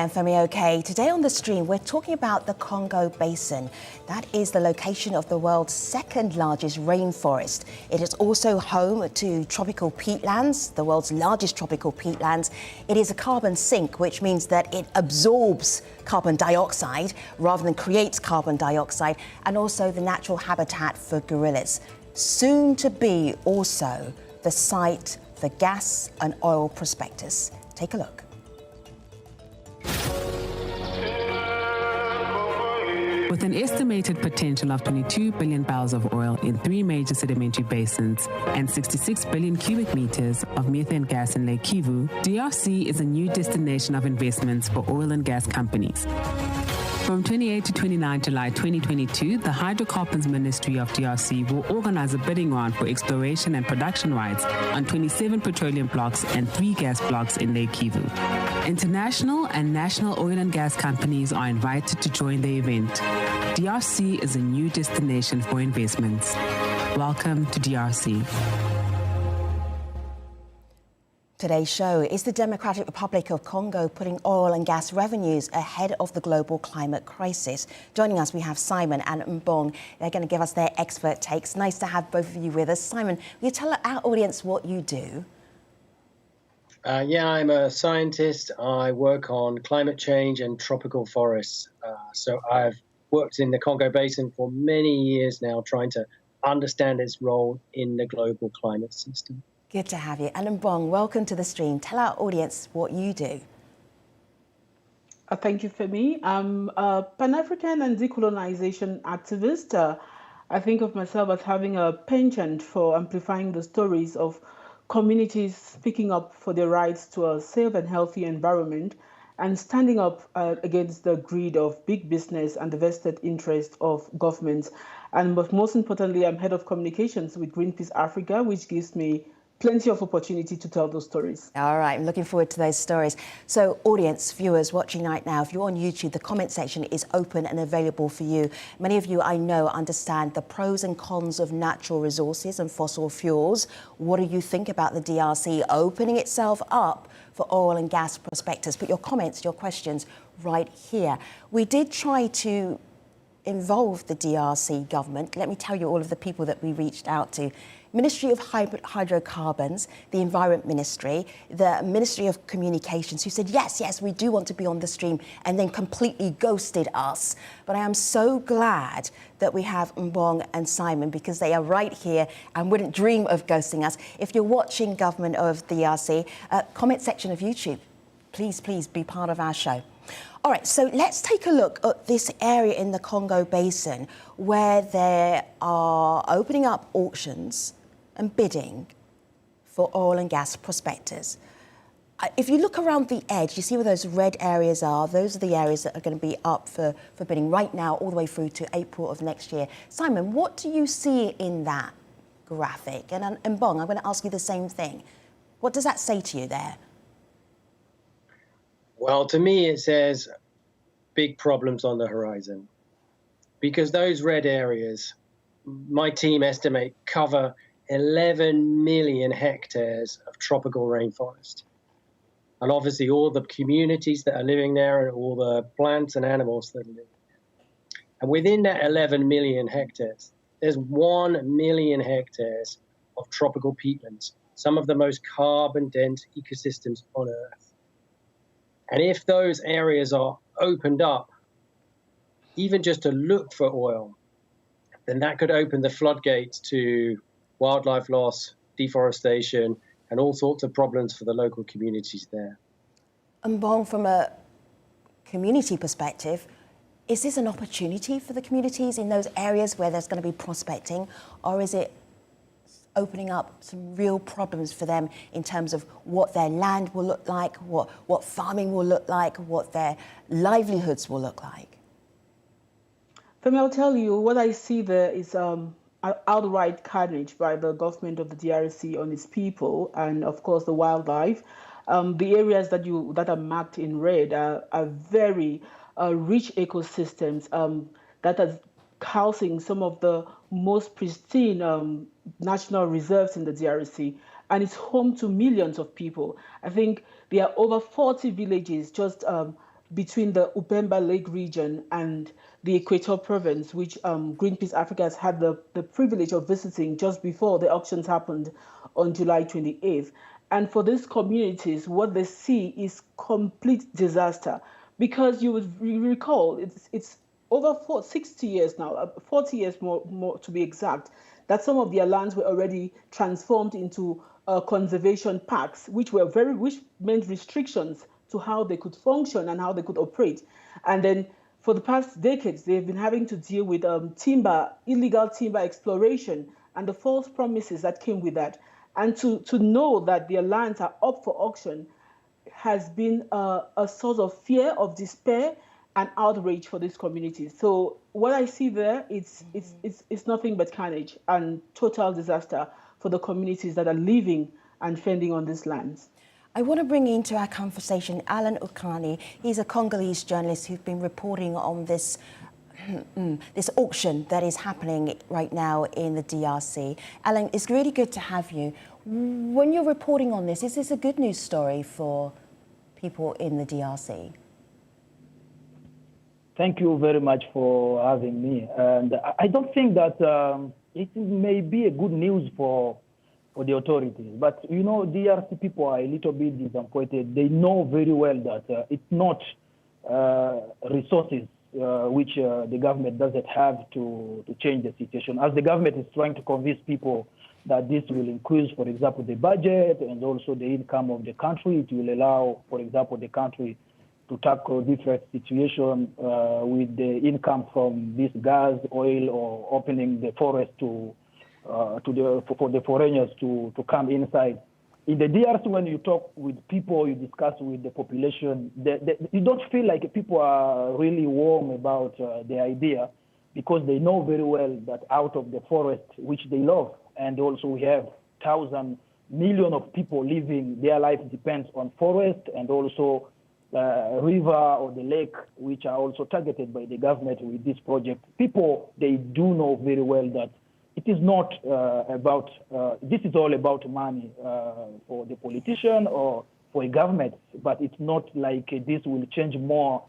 Hi, I'm Femi OK. Today on the stream, we're talking about the Congo Basin. That is the location of the world's second largest rainforest. It is also home to tropical peatlands, the world's largest tropical peatlands. It is a carbon sink, which means that it absorbs carbon dioxide rather than creates carbon dioxide, and also the natural habitat for gorillas. Soon to be also the site for gas and oil prospectors. Take a look. With an estimated potential of 22 billion barrels of oil in 3 major sedimentary basins and 66 billion cubic meters of methane gas in Lake Kivu, DRC is a new destination of investments for oil and gas companies. From 28 to 29 July 2022, the Hydrocarbons Ministry of DRC will organize a bidding round for exploration and production rights on 27 petroleum blocks and 3 gas blocks in Lake Kivu. International and national oil and gas companies are invited to join the event. DRC is a new destination for investments. Welcome to DRC. Today's show is the Democratic Republic of Congo putting oil and gas revenues ahead of the global climate crisis. Joining us, we have Simon and Mbong. They're going to give us their expert takes. Nice to have both of you with us. Simon, will you tell our audience what you do? Yeah, I'm a scientist. I work on climate change and tropical forests. So I've worked in the Congo Basin for many years now, trying to understand its role in the global climate system. Good to have you. And Mbong, welcome to the stream. Tell our audience what you do. Thank you, Femi. I'm a Pan-African and decolonization activist. I think of myself as having a penchant for amplifying the stories of communities speaking up for their rights to a safe and healthy environment and standing up against the greed of big business and the vested interest of governments. And but most importantly, I'm head of communications with Greenpeace Africa, which gives me plenty of opportunity to tell those stories. All right, I'm looking forward to those stories. So audience, viewers watching right now, if you're on YouTube, the comment section is open and available for you. Many of you I know understand the pros and cons of natural resources and fossil fuels. What do you think about the DRC opening itself up for oil and gas prospectors? Put your comments, your questions right here. We did try to involve the DRC government. Let me tell you all of the people that we reached out to. Ministry of Hydrocarbons, the Environment Ministry, the Ministry of Communications, who said, yes, we do want to be on the stream, and then completely ghosted us. But I am so glad that we have Mbong and Simon, because they are right here and wouldn't dream of ghosting us. If you're watching government of the DRC, comment section of YouTube, please be part of our show. All right, so let's take a look at this area in the Congo Basin where they are opening up auctions and bidding for oil and gas prospectors. If you look around the edge, you see where those red areas are. Those are the areas that are going to be up for bidding right now, all the way through to April of next year. Simon, what do you see in that graphic? And Mbong, I'm going to ask you the same thing. What does that say to you there? Well, to me, it says big problems on the horizon, because those red areas, my team estimate, cover 11 million hectares of tropical rainforest. And obviously all the communities that are living there and all the plants and animals that are living there. And within that 11 million hectares, there's 1 million hectares of tropical peatlands, some of the most carbon-dense ecosystems on Earth. And if those areas are opened up, even just to look for oil, then that could open the floodgates to wildlife loss, deforestation, and all sorts of problems for the local communities there. And Mbong, from a community perspective, is this an opportunity for the communities in those areas where there's going to be prospecting, or is it opening up some real problems for them in terms of what their land will look like, what farming will look like, what their livelihoods will look like? Femi, I'll tell you, what I see there is outright carnage by the government of the DRC on its people and, of course, the wildlife. The areas that are marked in red are very rich ecosystems that are housing some of the most pristine national reserves in the DRC, and it's home to millions of people. I think there are over 40 villages just between the Upemba Lake region and the Equator province, which Greenpeace Africa has had the privilege of visiting just before the auctions happened on July 28th. And for these communities, what they see is complete disaster, because you would recall it's over 60 years now, 40 years more to be exact, that some of their lands were already transformed into conservation parks, which meant restrictions to how they could function and how they could operate. And then for the past decades, they've been having to deal with illegal timber exploration and the false promises that came with that. And to know that their lands are up for auction has been a source of fear, of despair, and outrage for these communities. So what I see there, it's nothing but carnage and total disaster for the communities that are living and fending on these lands. I want to bring into our conversation Alan Ukani. He's a Congolese journalist who's been reporting on this this auction that is happening right now in the DRC. Alan, it's really good to have you. When you're reporting on this, is this a good news story for people in the DRC? Thank you very much for having me. And I don't think that it may be a good news for the authorities. But, you know, DRC people are a little bit disappointed. They know very well that it's not resources which the government doesn't have to change the situation. As the government is trying to convince people that this will increase, for example, the budget and also the income of the country, it will allow, for example, the country to tackle different situations with the income from this gas, oil, or opening the forest for the foreigners to come inside. In the DRC, when you talk with people, you discuss with the population, you don't feel like people are really warm about the idea, because they know very well that out of the forest, which they love, and also we have millions of people living, their life depends on forest, and also river or the lake, which are also targeted by the government with this project. People, they do know very well that it is not about, this is all about money for the politician or for a government, but it's not like this will change more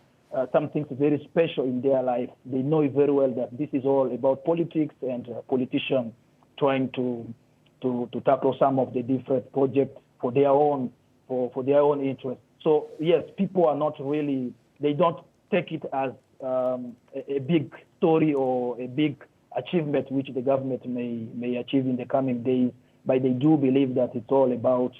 something very special in their life. They know very well that this is all about politics and politicians trying to tackle some of the different projects for their own interest. So yes, people are not really, they don't take it as a big story or a big achievement which the government may achieve in the coming days, but they do believe that it's all about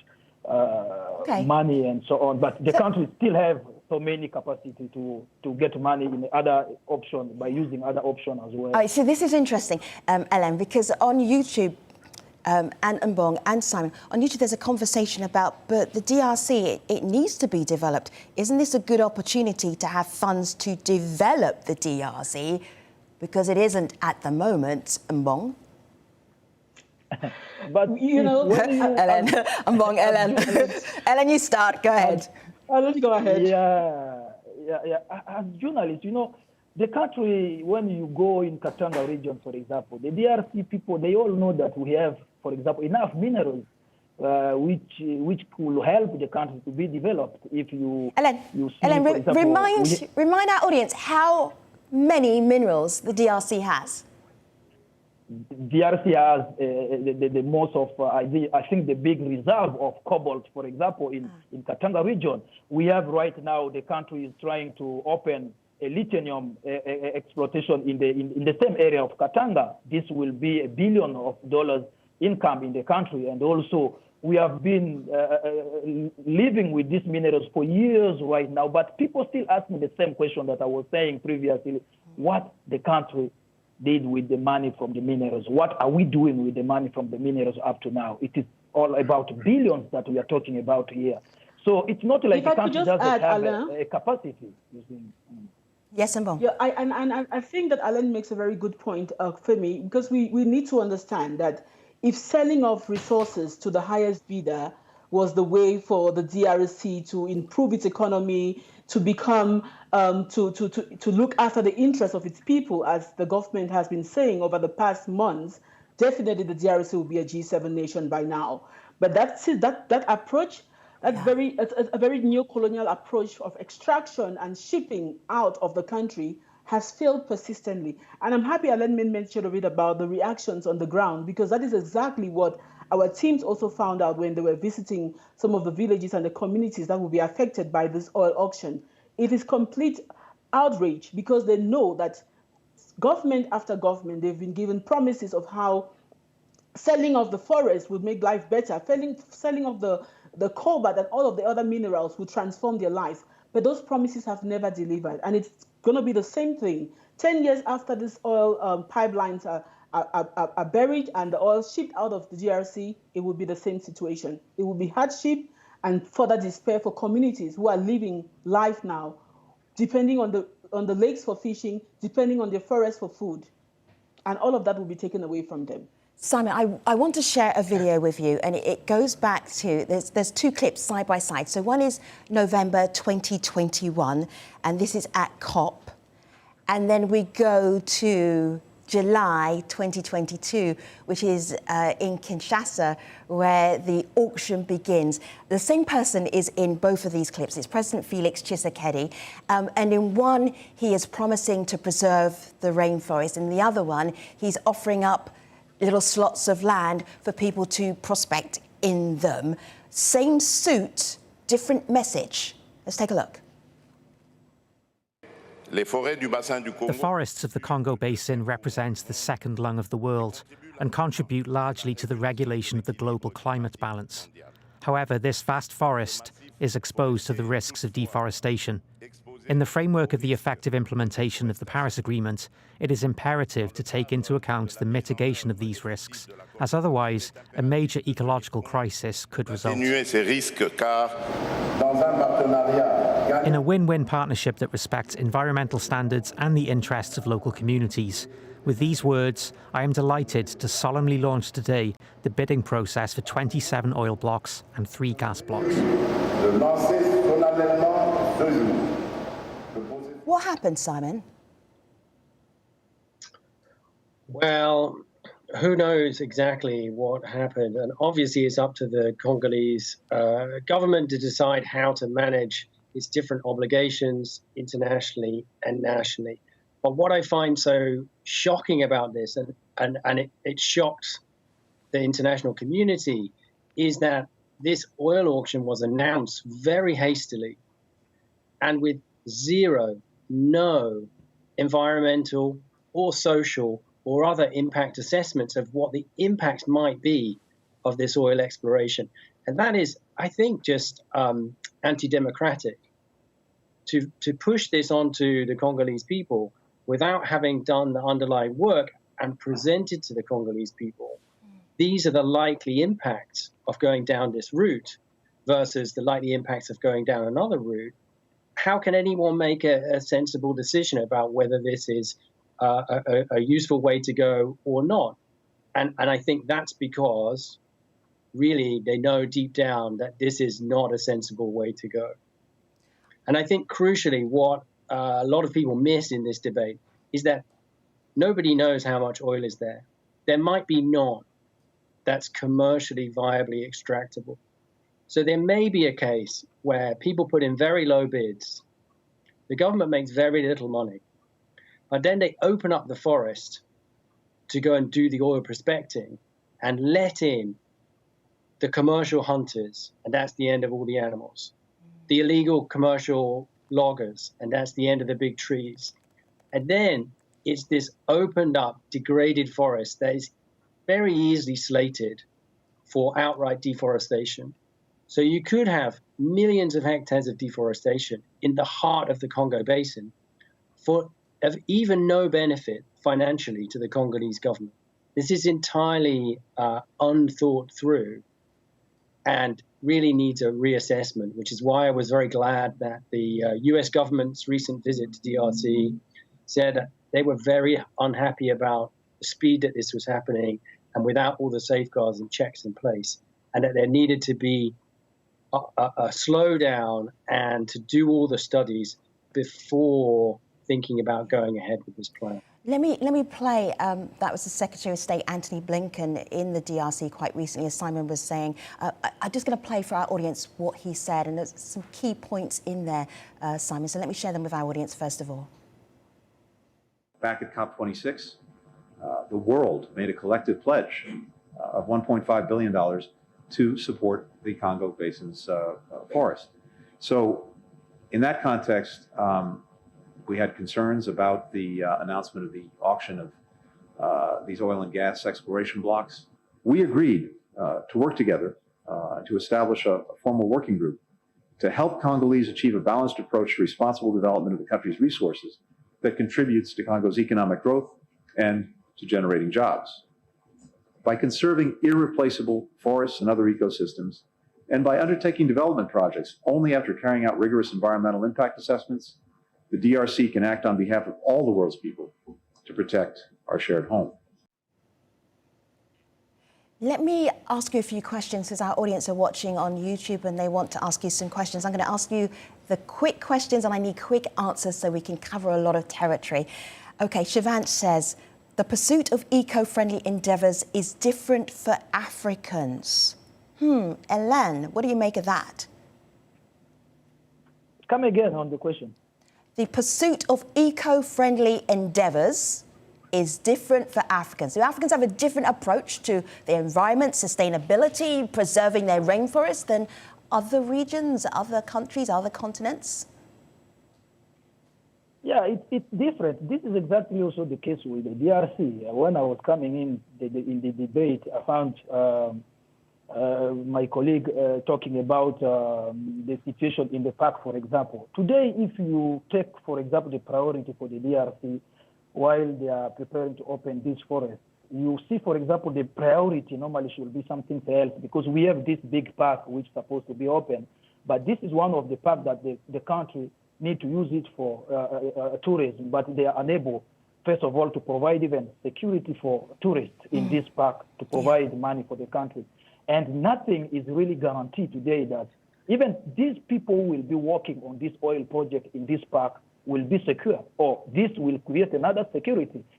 money and so on. But the country still have so many capacity to get money in other options by using other options as well. So this is interesting, Ellen, because on YouTube, and Mbong and Simon, on YouTube there's a conversation about, but the DRC, it needs to be developed. Isn't this a good opportunity to have funds to develop the DRC? Because it isn't at the moment, Mbong. But you know, Ellen, Mbong, Ellen. Ellen, you start, go ahead. I'll let you go ahead. Yeah. As journalists, you know, the country, when you go in Katanga region, for example, the DRC people, they all know that we have, for example, enough minerals which could help the country to be developed. If you, Ellen, for example, remind our audience how many minerals the DRC has. DRC has the most of, I think, the big reserve of cobalt, for example, in Katanga region. We have right now, the country is trying to open a lithium exploitation in the same area of Katanga. This will be $1 billion income in the country. And also, we have been living with these minerals for years right now, but people still ask me the same question that I was saying previously, what the country did with the money from the minerals. What are we doing with the money from the minerals up to now? It is all about billions that we are talking about here. So it's not like the country doesn't have a capacity. Yes, Mbong. Yeah, I think that Alan makes a very good point, Femi, because we need to understand that if selling off resources to the highest bidder was the way for the DRC to improve its economy, to become, to look after the interests of its people, as the government has been saying over the past months, definitely the DRC will be a G7 nation by now. But that approach That's it's a very neo-colonial approach of extraction and shipping out of the country has failed persistently. And I'm happy Alan mentioned a bit about the reactions on the ground, because that is exactly what our teams also found out when they were visiting some of the villages and the communities that will be affected by this oil auction. It is complete outrage, because they know that government after government, they've been given promises of how selling of the forest would make life better, selling of the cobalt and all of the other minerals would transform their lives. But those promises have never delivered. And it's going to be the same thing. 10 years after these oil pipelines are buried and the oil shipped out of the DRC, it will be the same situation. It will be hardship and further despair for communities who are living life now, depending on the lakes for fishing, depending on the forest for food. And all of that will be taken away from them. Simon, I want to share a video with you, and it goes back to, there's two clips side by side. So one is November 2021, and this is at COP. And then we go to July 2022, which is in Kinshasa, where the auction begins. The same person is in both of these clips. It's President Felix Tshisekedi. And in one, he is promising to preserve the rainforest. In the other one, he's offering up little slots of land for people to prospect in them. Same suit, different message. Let's take a look. The forests of the Congo Basin represent the second lung of the world and contribute largely to the regulation of the global climate balance. However, this vast forest is exposed to the risks of deforestation. In the framework of the effective implementation of the Paris Agreement, it is imperative to take into account the mitigation of these risks, as otherwise a major ecological crisis could result. In a win-win partnership that respects environmental standards and the interests of local communities. With these words, I am delighted to solemnly launch today the bidding process for 27 oil blocks and 3 gas blocks. What happened, Simon? Well, who knows exactly what happened? And obviously it's up to the Congolese government to decide how to manage its different obligations internationally and nationally. But what I find so shocking about this, and it shocks the international community, is that this oil auction was announced very hastily and with no environmental or social or other impact assessments of what the impact might be of this oil exploration. And that is, I think, just anti-democratic to push this onto the Congolese people without having done the underlying work and presented to the Congolese people. These are the likely impacts of going down this route versus the likely impacts of going down another route. How can anyone make a sensible decision about whether this is a useful way to go or not? And I think that's because really they know deep down that this is not a sensible way to go. And I think crucially what a lot of people miss in this debate is that nobody knows how much oil is there. There might be none that's commercially viably extractable. So there may be a case where people put in very low bids, the government makes very little money, but then they open up the forest to go and do the oil prospecting and let in the commercial hunters, and that's the end of all the animals, the illegal commercial loggers, and that's the end of the big trees. And then it's this opened up, degraded forest that is very easily slated for outright deforestation. So you could have millions of hectares of deforestation in the heart of the Congo Basin of even no benefit financially to the Congolese government. This is entirely unthought through and really needs a reassessment, which is why I was very glad that the US government's recent visit to DRC said that they were very unhappy about the speed that this was happening and without all the safeguards and checks in place, and that there needed to be a slowdown and to do all the studies before thinking about going ahead with this plan. Let me play, that was the Secretary of State, Antony Blinken, in the DRC quite recently, as Simon was saying. I'm just going to play for our audience what he said, and there's some key points in there, Simon, so let me share them with our audience first of all. Back at COP26, the world made a collective pledge of $1.5 billion to support the Congo Basin's forest. So in that context, we had concerns about the announcement of the auction of these oil and gas exploration blocks. We agreed to work together to establish a formal working group to help Congolese achieve a balanced approach to responsible development of the country's resources that contributes to Congo's economic growth and to generating jobs. By conserving irreplaceable forests and other ecosystems, and by undertaking development projects only after carrying out rigorous environmental impact assessments, the DRC can act on behalf of all the world's people to protect our shared home. Let me ask you a few questions because our audience are watching on YouTube and they want to ask you some questions. I'm going to ask you the quick questions and I need quick answers so we can cover a lot of territory. Okay, Shivant says, the pursuit of eco-friendly endeavours is different for Africans. Hélène, what do you make of that? Come again on the question. The pursuit of eco-friendly endeavours is different for Africans. Do Africans have a different approach to the environment, sustainability, preserving their rainforest than other regions, other countries, other continents? Yeah, it's different. This is exactly also the case with the DRC. When I was coming in the debate, I found my colleague talking about the situation in the park, for example. Today, if you take, for example, the priority for the DRC, while they are preparing to open this forest, you see, for example, the priority normally should be something else because we have this big park which is supposed to be open. But this is one of the parks that the country need to use it for tourism, but they are unable, first of all, to provide even security for tourists in this park, to provide money for the country. And nothing is really guaranteed today that even these people who will be working on this oil project in this park will be secure, or this will create another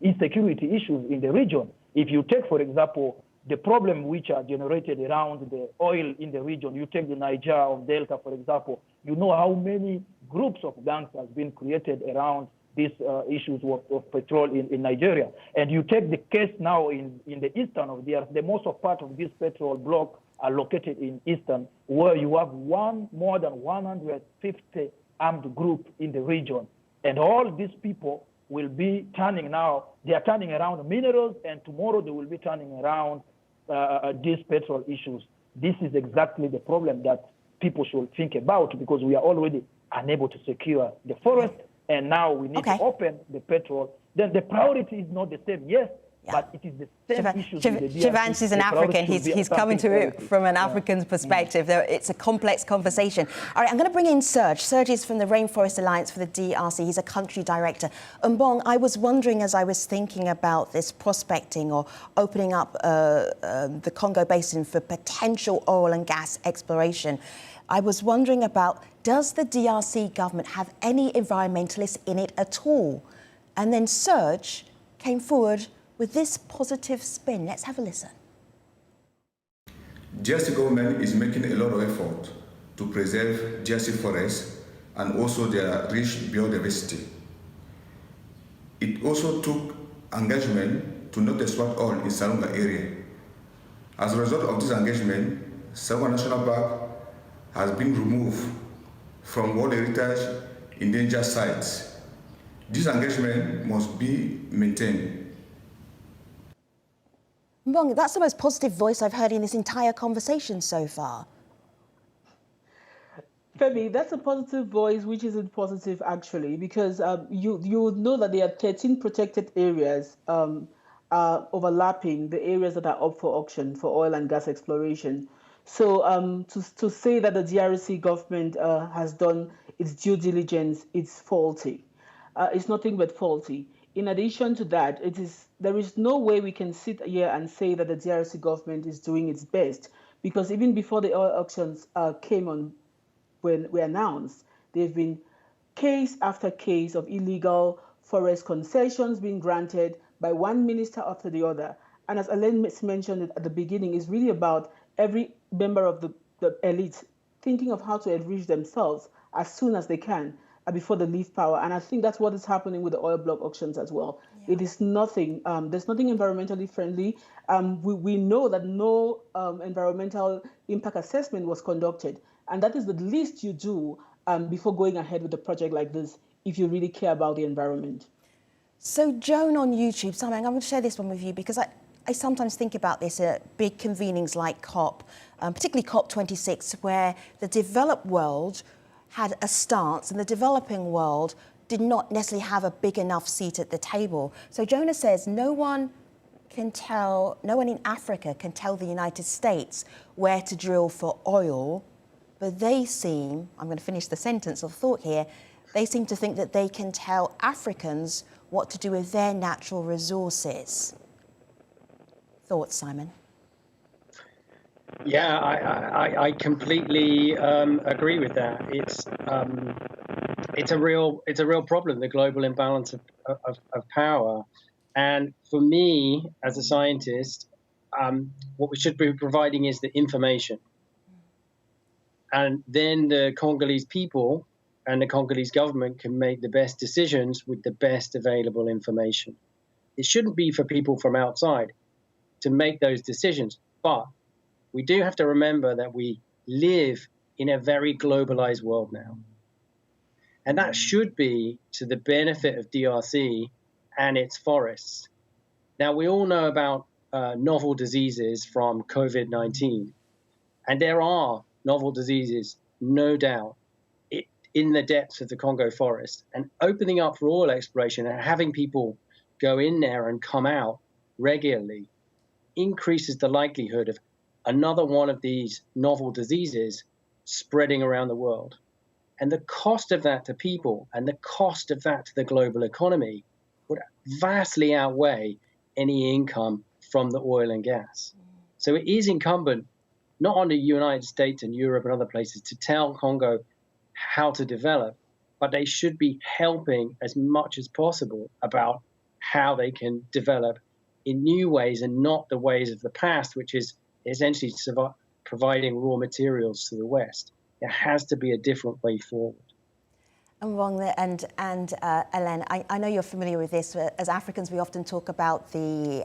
insecurity issues in the region. If you take, for example, the problem which are generated around the oil in the region, you take the Niger or Delta, for example, you know how many groups of gangs have been created around these issues of petrol in Nigeria. And you take the case now in the eastern of the most of part of this petrol block are located in eastern, where you have more than 150 armed group in the region. And all these people will be turning now, they are turning around minerals, and tomorrow they will be turning around these petrol issues. This is exactly the problem that people should think about, because we are already unable to secure the forest, and now we need to open the petrol. Then the priority is not the same, yes, but it is the same issue. Shivant is an African. He's coming to it from an African's perspective. It's a complex conversation. All right, I'm going to bring in Serge. Serge is from the Rainforest Alliance for the DRC. He's a country director. Mbong, I was wondering, as I was thinking about this prospecting or opening up the Congo Basin for potential oil and gas exploration, I was wondering about, does the DRC government have any environmentalists in it at all? And then Serge came forward with this positive spin. Let's have a listen. DRC government is making a lot of effort to preserve DRC forests and also their rich biodiversity. It also took engagement to not exploit oil in Salonga area. As a result of this engagement, Salonga National Park has been removed from World Heritage endangered sites. This engagement must be maintained. Mbong, that's the most positive voice I've heard in this entire conversation so far. Femi, that's a positive voice, which isn't positive actually, because you would know that there are 13 protected areas overlapping the areas that are up for auction for oil and gas exploration. So to say that the DRC government has done its due diligence, it's faulty. It's nothing but faulty. In addition to that, there is no way we can sit here and say that the DRC government is doing its best, because even before the oil auctions came on, when we announced, they've been case after case of illegal forest concessions being granted by one minister after the other. And as Alain mentioned at the beginning, it's really about every member of the elite thinking of how to enrich themselves as soon as they can before they leave power. And I think that's what is happening with the oil block auctions as well. Yeah. It is nothing, there's nothing environmentally friendly. We know that no environmental impact assessment was conducted. And that is the least you do before going ahead with a project like this, if you really care about the environment. So Joan on YouTube, Simon, I'm going to share this one with you because I sometimes think about this at big convenings like COP, particularly COP26, where the developed world had a stance and the developing world did not necessarily have a big enough seat at the table. So Jonah says no one in Africa can tell the United States where to drill for oil, but they seem, I'm going to finish the sentence of thought here, they seem to think that they can tell Africans what to do with their natural resources. Thoughts, Simon? Yeah, I completely agree with that. It's a real problem, the global imbalance of power. And for me, as a scientist, what we should be providing is the information. And then the Congolese people and the Congolese government can make the best decisions with the best available information. It shouldn't be for people from outside to make those decisions, but we do have to remember that we live in a very globalized world now. And that should be to the benefit of DRC and its forests. Now, we all know about novel diseases from COVID-19, and there are novel diseases, no doubt, in the depths of the Congo forest. And opening up for oil exploration and having people go in there and come out regularly increases the likelihood of another one of these novel diseases spreading around the world. And the cost of that to people and the cost of that to the global economy would vastly outweigh any income from the oil and gas. So it is incumbent not on the United States and Europe and other places to tell Congo how to develop, but they should be helping as much as possible about how they can develop in new ways and not the ways of the past, which is essentially providing raw materials to the West. There has to be a different way forward. And Hélène, I know you're familiar with this. As Africans, we often talk about the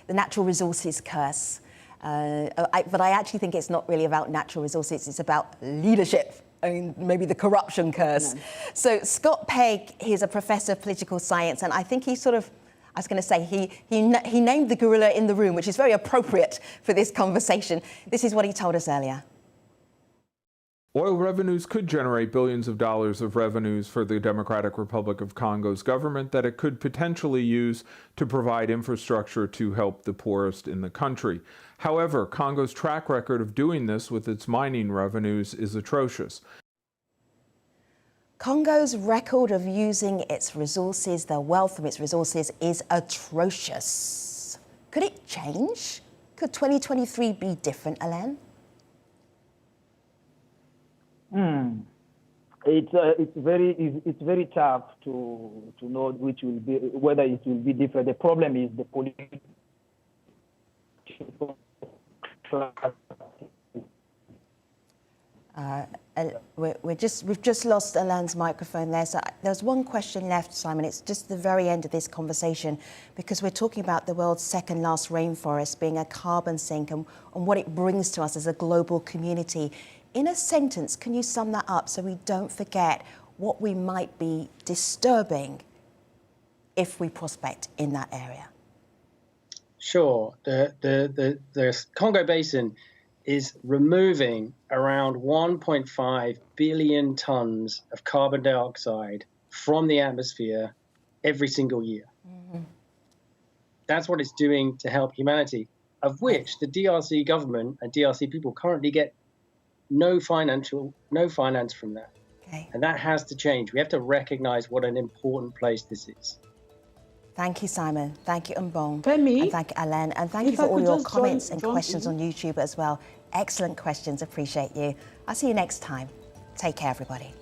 natural resources curse. But I actually think it's not really about natural resources. It's about leadership. I mean, maybe the corruption curse. No. So Scott Pegg, he's a professor of political science, and I think he sort of, I was going to say, he named the gorilla in the room, which is very appropriate for this conversation. This is what he told us earlier. Oil revenues could generate billions of dollars of revenues for the Democratic Republic of Congo's government that it could potentially use to provide infrastructure to help the poorest in the country. However, Congo's track record of doing this with its mining revenues is atrocious. Congo's record of using its resources, the wealth from its resources, is atrocious. Could it change? Could 2023 be different, Hélène? It's very tough to know which will be, whether it will be different. The problem is the political. We've just lost Hélène's microphone there. So there's one question left, Simon. It's just the very end of this conversation, because we're talking about the world's second last rainforest being a carbon sink and what it brings to us as a global community. In a sentence, can you sum that up so we don't forget what we might be disturbing if we prospect in that area? Sure. The Congo Basin is removing around 1.5 billion tons of carbon dioxide from the atmosphere every single year. Mm-hmm. That's what it's doing to help humanity, of which the DRC government and DRC people currently get no finance from that. Okay. And that has to change. We have to recognize what an important place this is. Thank you, Simon. Thank you, Mbong. Femi, and thank you, Hélène. And thank you for all your comments and questions on YouTube as well. Excellent questions. Appreciate you. I'll see you next time. Take care, everybody.